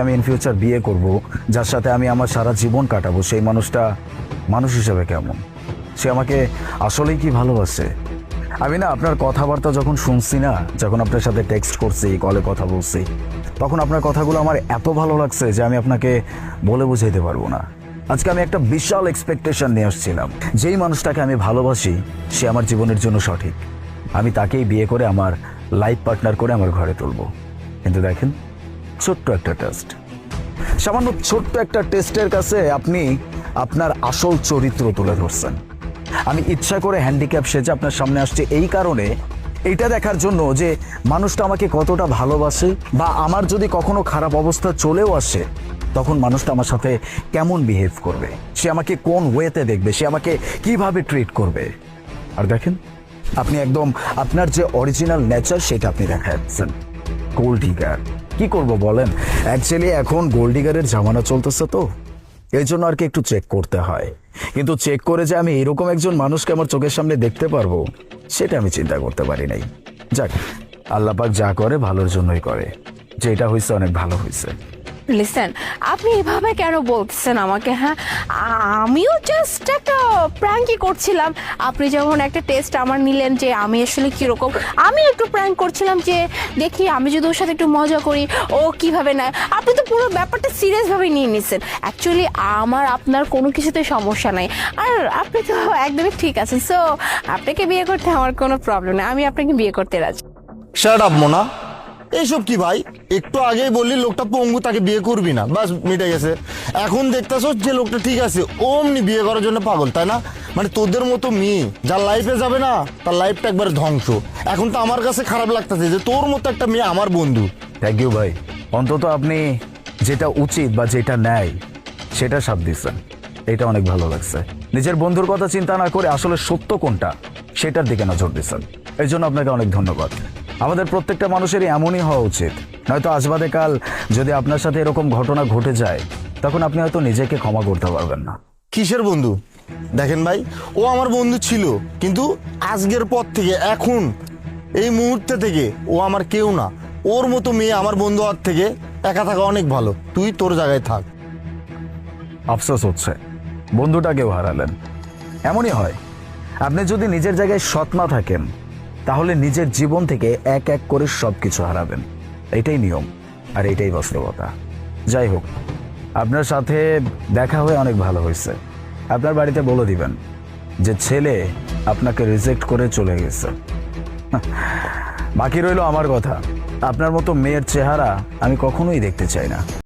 আমি in future বিয়ে করব, যার সাথে আমি আমার সারা জীবন কাটাবো, সেই মানুষটা মানুষ হিসেবে কেমন? সে আমাকে আসলেই কি ভালোবাসে? আমি না আপনার কথাবার্তা যখন শুনছি না, যখন আপনার সাথে টেক্সট করছি, কলে কথা বলছি, তখন আপনার কথাগুলো আমার এত ভালো লাগছে যে আমি আপনাকে বলে বুঝাইতে পারবো না। আজকে আমি একটা বিশাল এক্সপেকটেশন নিয়ে আসছিলাম। যেই মানুষটাকে আমি ভালোবাসি সে আমার জীবনের জন্য সঠিক, আমি তাকেই বিয়ে করে আমার লাইফ পার্টনার করে আমার ঘরে তুলবো। কিন্তু দেখেন, ছোট্ট একটা টেস্ট, সামান্য ছোট্ট একটা টেস্টের কাছে আপনি আপনার আসল চরিত্র তুলে ধরছেন। আমি ইচ্ছা করে হ্যান্ডিক্যাপ সেজে আপনার সামনে আসছে এই কারণে, এইটা দেখার জন্য যে মানুষটা আমাকে কতটা ভালোবাসে, বা আমার যদি কখনো খারাপ অবস্থা চলেও আসে তখন মানুষটা আমার সাথে কেমন বিহেভ করবে, সে আমাকে কোন ওয়েতে দেখবে, সে আমাকে কিভাবে ট্রিট করবে। আর দেখেন, আপনি একদম আপনার যে অরিজিনাল নেচার সেটা আপনি দেখাচ্ছেন। গোল্ড ডিগার কি করব বলেন? অ্যাকচুয়ালি এখন গোল্ড ডিগারের জামানা চলতেছে, তো এই জন্য আর কি একটু চেক করতে হয়। কিন্তু চেক করে যে আমি এরকম একজন মানুষকে আমার চোখের সামনে দেখতে পারবো সেটা আমি চিন্তা করতে পারি নাই। যাক, আল্লাহ পাক যা করে ভালোর জন্যই করে, যেটা হয়েছে অনেক ভালো হয়েছে। লিসেন, আপনি এভাবে কেন বলতেছেন আমাকে? হ্যাঁ, আমিও জাস্ট একটা প্র্যাঙ্কই করছিলাম। আপনি যেমন একটা টেস্ট আমার নিলেন যে আমি আসলে কিরকম, আমি একটু প্র্যাঙ্ক করছিলাম যে দেখি আমি যদি ওর সাথে একটু মজা করি ও কিভাবে নেয়। আপনি তো পুরো ব্যাপারটা সিরিয়াসভাবে নিয়ে নিচ্ছেন। অ্যাকচুয়ালি আমার আপনার কোনো কিছুতে সমস্যা নাই, আর আপনি তো একদমই ঠিক আছেন। সো আপনাকে বিয়ে করতে আমার কোনো প্রবলেম নেই, আমি আপনাকে বিয়ে করতে রাজি। শাট আপ মোনা, এইসব কি ভাই? একটু আগেই বললি লোকটা পঙ্গু, তাকে বিয়ে করবি না, বাস মিটে গেছে। এখন দেখতেছো যে লোকটা ঠিক আছে, অমনি বিয়ে করার জন্য পাগল, তাই না? মানে তোদের মতো মেয়ে যার লাইফে যাবে না, তার লাইফটা একবার ধ্বংস। এখন তো আমার কাছে খারাপ লাগতেছে যে তোর মতো একটা মেয়ে আমার বন্ধু। থ্যাংক ইউ ভাই, অন্তত আপনি যেটা উচিত বা যেটা ন্যায় সেটা সাথ দিচ্ছেন, এটা অনেক ভালো লাগছে। নিজের বন্ধুর কথা চিন্তা না করে আসলে সত্য কোনটা সেটার দিকে নজর দিচ্ছেন, এই জন্য আপনাকে অনেক ধন্যবাদ। আমাদের প্রত্যেকটা মানুষেরই এমনই হওয়া উচিত, নয়তো আজ বাদে কাল যদি আপনার সাথে এরকম ঘটনা ঘটে যায় তখন আপনি হয়তো নিজেকে ক্ষমা করতে পারবেন না। কিসের বন্ধু? দেখেন ভাই, ও আমার বন্ধু ছিল, কিন্তু আজকের পর থেকে, এখন এই মুহূর্তে থেকে ও আমার কেউ না। ওর মতো মেয়ে আমার বন্ধু হওয়ার থেকে একা থাকা অনেক ভালো। তুই তোর জায়গায় থাক। আফসোস হচ্ছে বন্ধুটাকেও হারালেন। এমনই হয়, আপনি যদি নিজের জায়গায় সৎ না থাকেন তাহলে নিজের জীবন থেকে এক এক করে সবকিছু হারাবেন। এটাই নিয়ম, আর এটাই বাস্তবতা। যাই হোক, আপনার সাথে দেখা হয়ে অনেক ভালো হয়েছে। আপনার বাড়িতে বলে দিবেন যে ছেলে আপনাকে রিজেক্ট করে চলে গেছে। বাকি রইল আমার কথা। আপনার মতো মেয়ের চেহারা আমি কখনোই দেখতে চাই না।